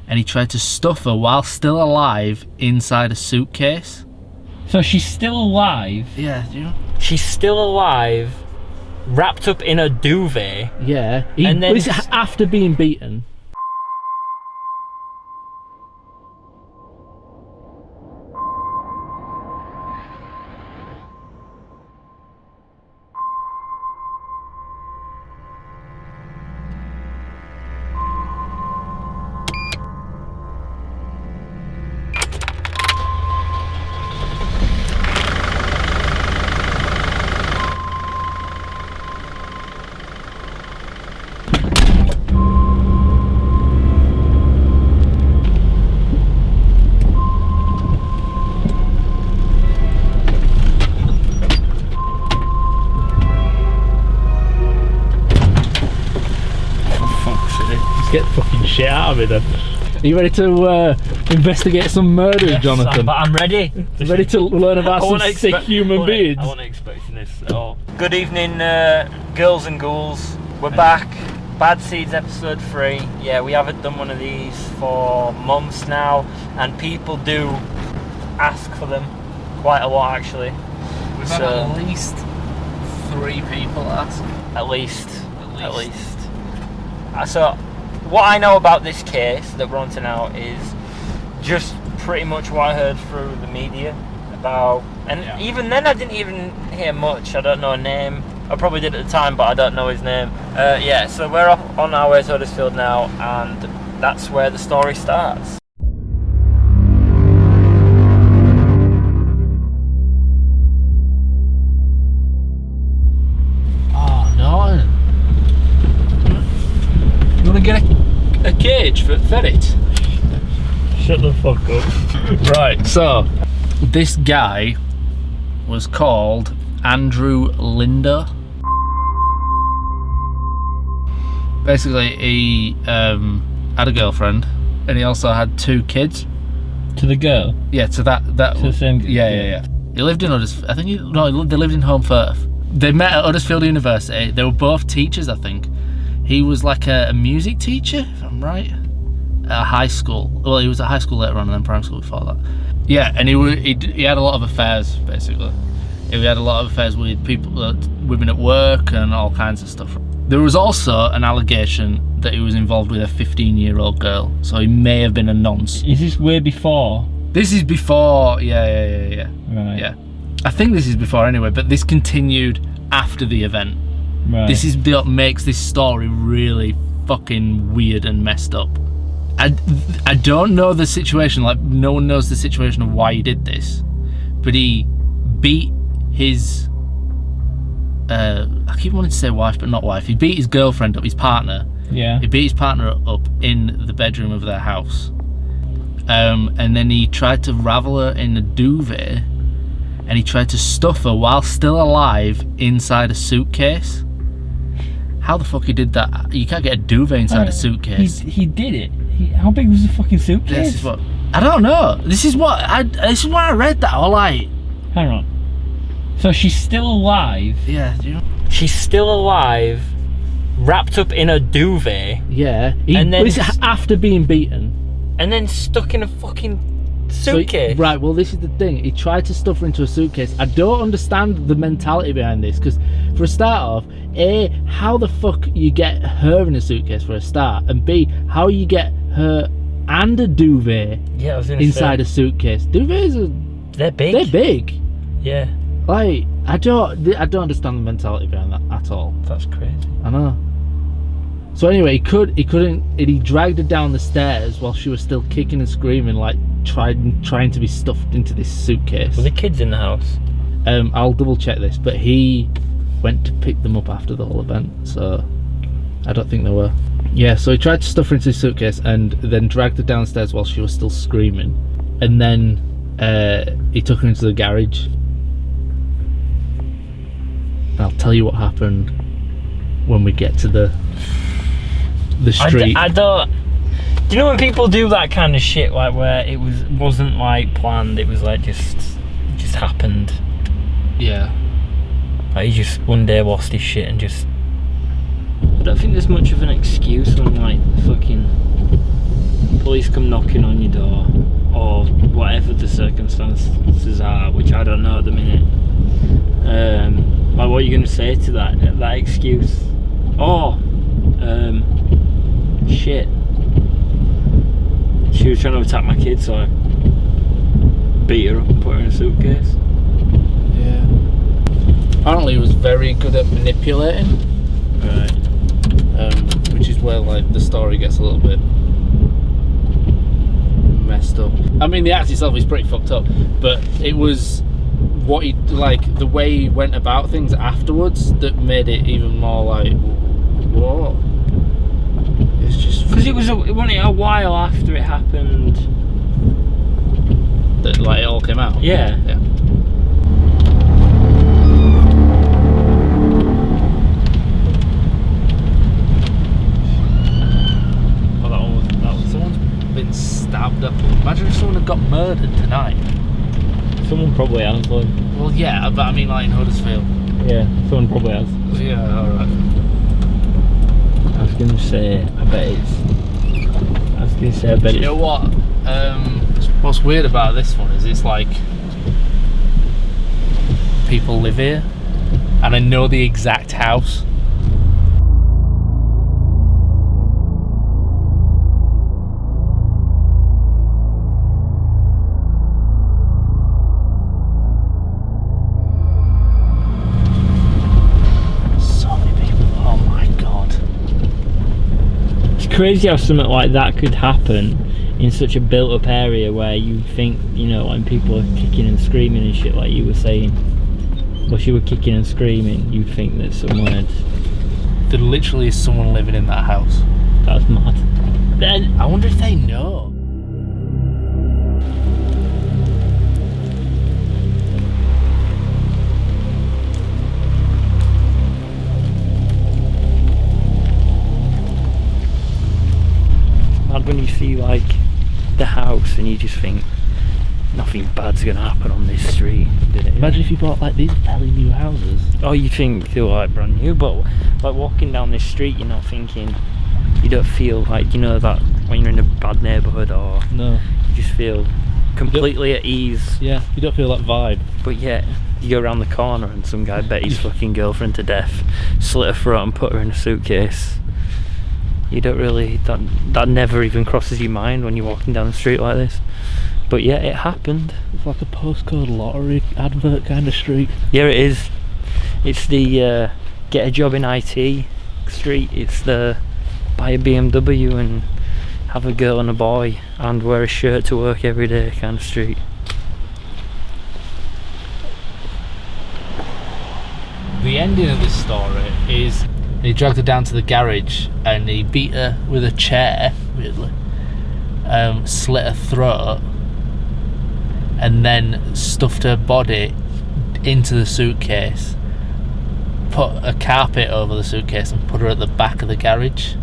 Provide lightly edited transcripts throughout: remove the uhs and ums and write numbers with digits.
and he tried to stuff her while still alive inside a suitcase. So she's still alive? Yeah, do you know? She's still alive, wrapped up in a duvet. Yeah. And then this is after being beaten. Get the fucking shit out of me then. Are you ready to investigate some murders, yes, Jonathan? I'm ready. Ready to learn about some sick human beings? I wasn't expecting this at all. Good evening, girls and ghouls. We're back. Bad Seeds episode 3. Yeah, we haven't done one of these for months now, and people do ask for them quite a lot actually. We've had at least 3 people ask. At least. So, what I know about this case that we're on to now is just pretty much what I heard through the media about, and even then I didn't even hear much. I don't know a name. I probably did at the time, but I don't know his name. Yeah, so we're off on our way to Huddersfield now, and that's where the story starts. Oh no! You want to get a cage for ferret? Shut the fuck up. Right, so this guy was called Andrew Linder. Basically, he had a girlfriend, and he also had 2 kids. To the girl? Yeah, to that. To the same. Yeah. He lived in Huddersfield. I think they lived in Home Firth. They met at Huddersfield University. They were both teachers, I think. He was like a music teacher, if I'm right, at high school. Well, he was at high school later on, and then primary school before that. Yeah, and he had a lot of affairs, basically. He had a lot of affairs with people, women at work, and all kinds of stuff. There was also an allegation that he was involved with a 15-year-old girl, so he may have been a nonce. Is this way before? This is before, yeah. Right. Yeah. I think this is before anyway, but this continued after the event. Right. This is what makes this story really fucking weird and messed up. I don't know the situation, like no one knows the situation of why he did this, but he beat his I keep wanting to say wife, but not wife. He beat his girlfriend up, his partner. Yeah. He beat his partner up in the bedroom of their house. And then he tried to ravel her in a duvet, and he tried to stuff her while still alive inside a suitcase. How the fuck he did that? You can't get a duvet inside a suitcase. He did it. How big was the fucking suitcase? This is what I don't know. This is what I read that. All like, hang on. So she's still alive. Yeah. Do you know? She's still alive, wrapped up in a duvet. Yeah. And then this is after being beaten. And then stuck in a fucking suitcase. Right. Well, this is the thing. He tried to stuff her into a suitcase. I don't understand the mentality behind this, because for a start off, A, how the fuck you get her in a suitcase for a start, and B, how you get her and a duvet inside a suitcase. Duvets they're big. They're big. Yeah. Like, I don't understand the mentality behind that at all. That's crazy. I know. So anyway, he dragged her down the stairs while she was still kicking and screaming, like trying to be stuffed into this suitcase. Were the kids in the house? I'll double check this, but he went to pick them up after the whole event, so I don't think they were. Yeah, so he tried to stuff her into his suitcase and then dragged her downstairs while she was still screaming, and then he took her into the garage. I'll tell you what happened when we get to the street. I don't. Do you know when people do that kind of shit, like where it wasn't like planned, it was like just happened? Yeah. Like he just one day lost his shit and just. I don't think there's much of an excuse on like fucking police come knocking on your door, or whatever the circumstances are, which I don't know at the minute, like, what are you going to say to that excuse? Oh, shit, she was trying to attack my kid, so I beat her up and put her in a suitcase. Yeah. Apparently he was very good at manipulating. Right. Which is where like the story gets a little bit messed up. I mean, the act itself is pretty fucked up, but it was what he, like, the way he went about things afterwards that made it even more like, what? It's just because it wasn't a while after it happened that like it all came out. Yeah. Yeah. Stabbed up. Imagine if someone had got murdered tonight. Someone probably has, like. Well, yeah, but I mean, like in Huddersfield. Yeah, someone probably has. Yeah, alright. I was gonna say, I bet You know what? What's weird about this one is it's like people live here, and I know the exact house. Crazy how something like that could happen in such a built-up area where you think, you know, when people are kicking and screaming and shit, like you were saying, well, she were kicking and screaming, you'd think that someone had... There literally is someone living in that house. That's mad. Then I wonder if they know. When you see like the house and you just think nothing bad's gonna happen on this street. Imagine if you bought like these fairly new houses. Oh, you think they were like brand new, but like walking down this street, you're not thinking, you don't feel like, you know, that when you're in a bad neighbourhood, or no, you just feel completely at ease. Yeah, you don't feel that vibe. But yet you go around the corner and some guy bet his fucking girlfriend to death, slit her throat and put her in a suitcase. You don't really, that never even crosses your mind when you're walking down the street like this. But yeah, it happened. It's like a postcode lottery advert kind of street. Yeah, it is. It's the get a job in IT street. It's the buy a BMW and have a girl and a boy and wear a shirt to work every day kind of street. The ending of this story is he dragged her down to the garage and he beat her with a chair, weirdly, slit her throat, and then stuffed her body into the suitcase, put a carpet over the suitcase and put her at the back of the garage.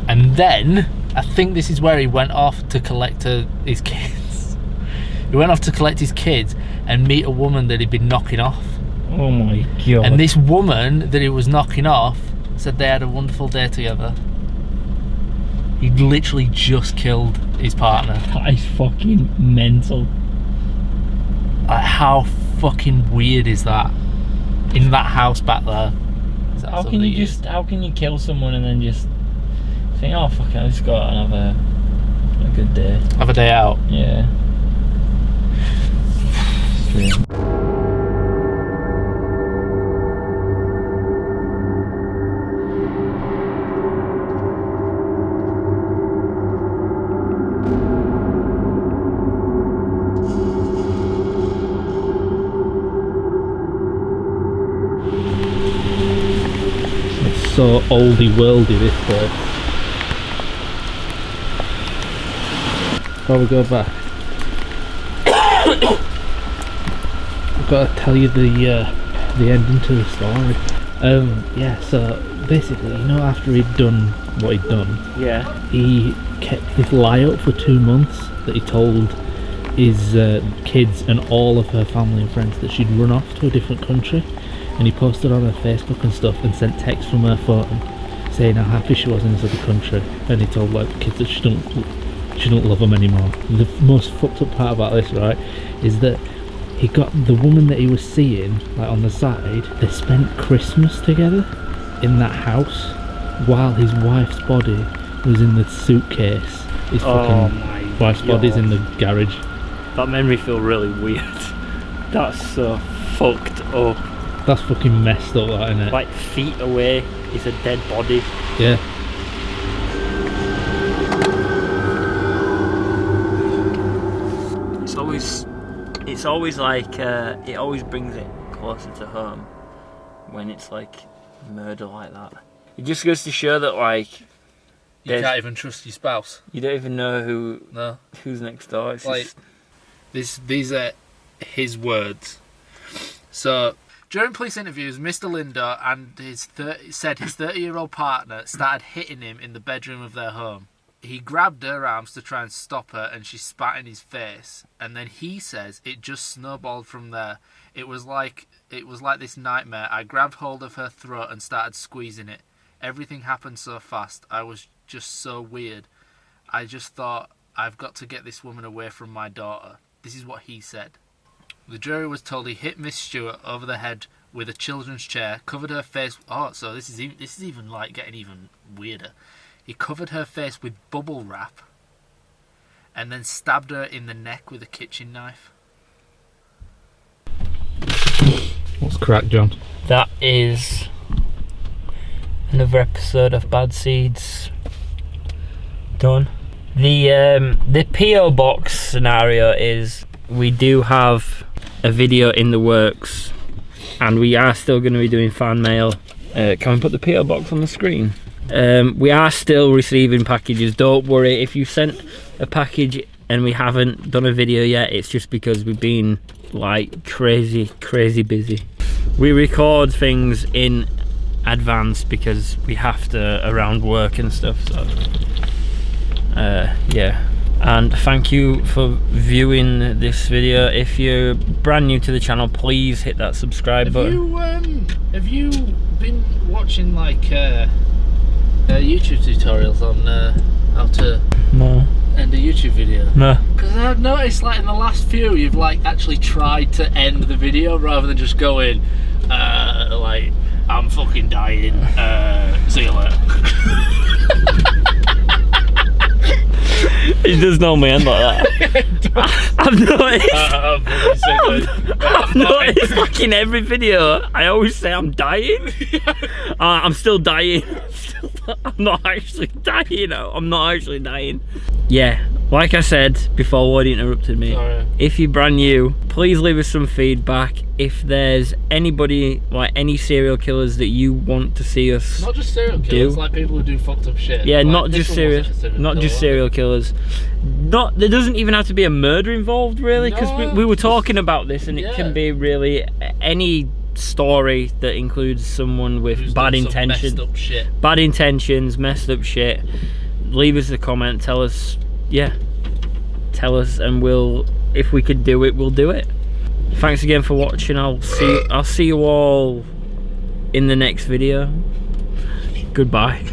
And then, I think this is where he went off to collect his kids. He went off to collect his kids and meet a woman that he'd been knocking off. Oh my god. And this woman that he was knocking off said they had a wonderful day together. He literally just killed his partner. That is fucking mental. Like, how fucking weird is that? In that house back there. How can you kill someone and then just think, oh fuck it, I'll just go out and have a good day. Have a day out. Yeah. Strange. So oldie worldy, this place. Before we go back, I've got to tell you the ending to the story. Yeah, so basically, you know, after he'd done what he'd done, Yeah. he kept this lie up for 2 months that he told his kids and all of her family and friends that she'd run off to a different country. And he posted on her Facebook and stuff and sent texts from her phone saying how happy she was in this other country, and he told like the kids that she don't love them anymore. The most fucked up part about this, right, is that he got the woman that he was seeing, like on the side, they spent Christmas together in that house while his wife's body was in the suitcase. His fucking wife's body's in the garage. That made me feel really weird. That's so fucked up. That's fucking messed up, that, isn't it? Like feet away is a dead body. Yeah. It's always like it always brings it closer to home when it's like murder like that. It just goes to show that like you can't even trust your spouse. You don't even know who's next door. It's like these are his words. So during police interviews, Mr. Lindo and said his 30-year-old partner started hitting him in the bedroom of their home. He grabbed her arms to try and stop her, and she spat in his face. And then he says it just snowballed from there. It was like this nightmare. I grabbed hold of her throat and started squeezing it. Everything happened so fast. I was just so weird. I just thought, I've got to get this woman away from my daughter. This is what he said. The jury was told he hit Miss Stewart over the head with a children's chair, covered her face. Oh, so this is even like getting even weirder. He covered her face with bubble wrap and then stabbed her in the neck with a kitchen knife. What's crack, John? That is another episode of Bad Seeds done. The P.O. box scenario is we do have a video in the works and we are still going to be doing fan mail. Can we put the P.O. box on the screen? We are still receiving packages. Don't worry if you sent a package and we haven't done a video yet, it's just because we've been like crazy busy. We record things in advance because we have to around work and stuff, so yeah. And thank you for viewing this video. If you're brand new to the channel, please hit that subscribe button. Have you been watching like YouTube tutorials on how to end a YouTube video? No. Because I've noticed like in the last few you've like actually tried to end the video rather than just going like, I'm fucking dying, see you later. It does normally end like that. I've noticed like in every video I always say I'm dying. I'm still dying. I'm not actually dying. I'm not actually dying. Yeah, like I said before Woody interrupted me, sorry. If you're brand new, please leave us some feedback. If there's anybody, like any serial killers that you want to see us not just serial killers, like people who do fucked up shit. Yeah, like, not just serial killers. There doesn't even have to be a murder involved, really, because we were talking about this, and it can be really any story that includes someone with bad intentions, messed up shit. Leave us a comment, tell us, and we'll, if we could do it, we'll do it. Thanks again for watching. I'll see you all in the next video. Goodbye.